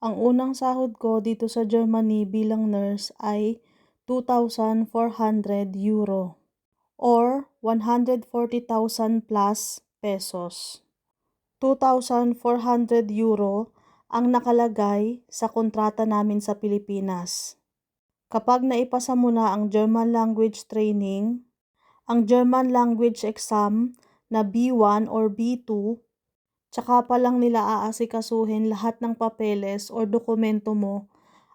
Ang unang sahod ko dito sa Germany bilang nurse ay 2,400 euro or 140,000 plus pesos. 2,400 euro ang nakalagay sa kontrata namin sa Pilipinas. Kapag naipasa mo na ang German language training, ang German language exam na B1 or B2, tsaka pa lang nila aasikasuhin lahat ng papeles or dokumento mo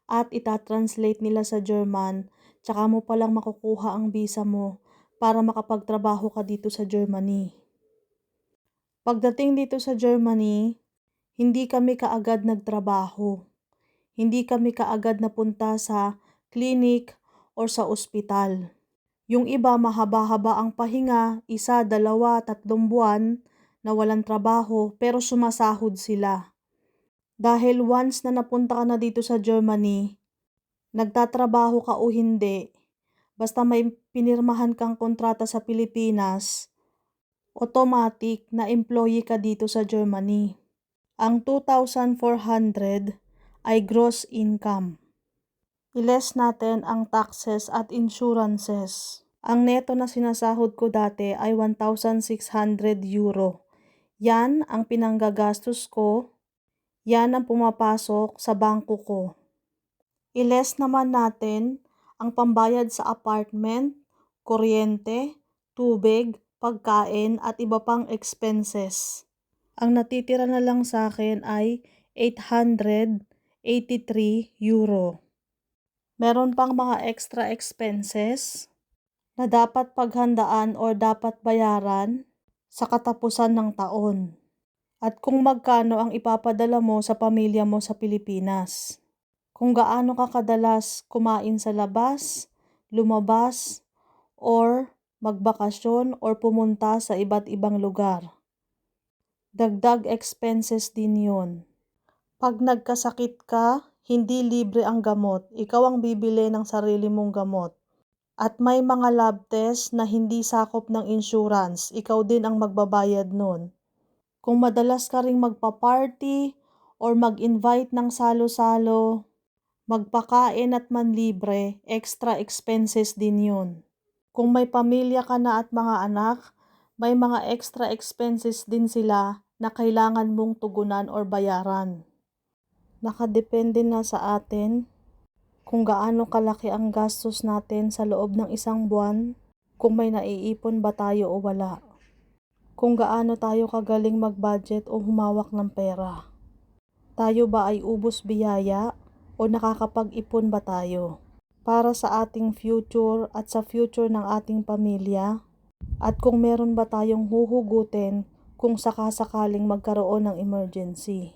at itatranslate nila sa German, tsaka mo palang makukuha ang visa mo para makapagtrabaho ka dito sa Germany. Pagdating dito sa Germany, hindi kami kaagad nagtrabaho. Hindi kami kaagad napunta sa clinic or sa ospital. Yung iba mahaba-haba ang pahinga, 1, 2, 3 buwan na walang trabaho pero sumasahod sila. Dahil once na napunta ka na dito sa Germany, nagtatrabaho ka o hindi, basta may pinirmahan kang kontrata sa Pilipinas, automatic na employee ka dito sa Germany. Ang 2,400 ay gross income. I-less natin ang taxes at insurances. Ang neto na sinasahod ko dati ay 1,600 euro. Yan ang pinanggagastos ko. Yan ang pumapasok sa bangko ko. I-less naman natin ang pambayad sa apartment, kuryente, tubig, pagkain at iba pang expenses. Ang natitira na lang sa akin ay 883 euro. Meron pang mga extra expenses na dapat paghandaan or dapat bayaran sa katapusan ng taon. At kung magkano ang ipapadala mo sa pamilya mo sa Pilipinas. Kung gaano ka kadalas kumain sa labas, lumabas, or magbakasyon or pumunta sa iba't ibang lugar. Dagdag expenses din yun. Pag nagkasakit ka, hindi libre ang gamot. Ikaw ang bibili ng sarili mong gamot. At may mga lab test na hindi sakop ng insurance. Ikaw din ang magbabayad nun. Kung madalas ka ring magpa-party or mag-invite ng salo-salo, magpakain at manlibre, extra expenses din yun. Kung may pamilya ka na at mga anak, may mga extra expenses din sila na kailangan mong tugunan or bayaran. Nakadepende na sa atin kung gaano kalaki ang gastos natin sa loob ng isang buwan, kung may naiipon ba tayo o wala. Kung gaano tayo kagaling mag-budget o humawak ng pera. Tayo ba ay ubos biyaya o nakakapag-ipon ba tayo para sa ating future at sa future ng ating pamilya? At kung meron ba tayong huhugutin kung sakasakaling magkaroon ng emergency.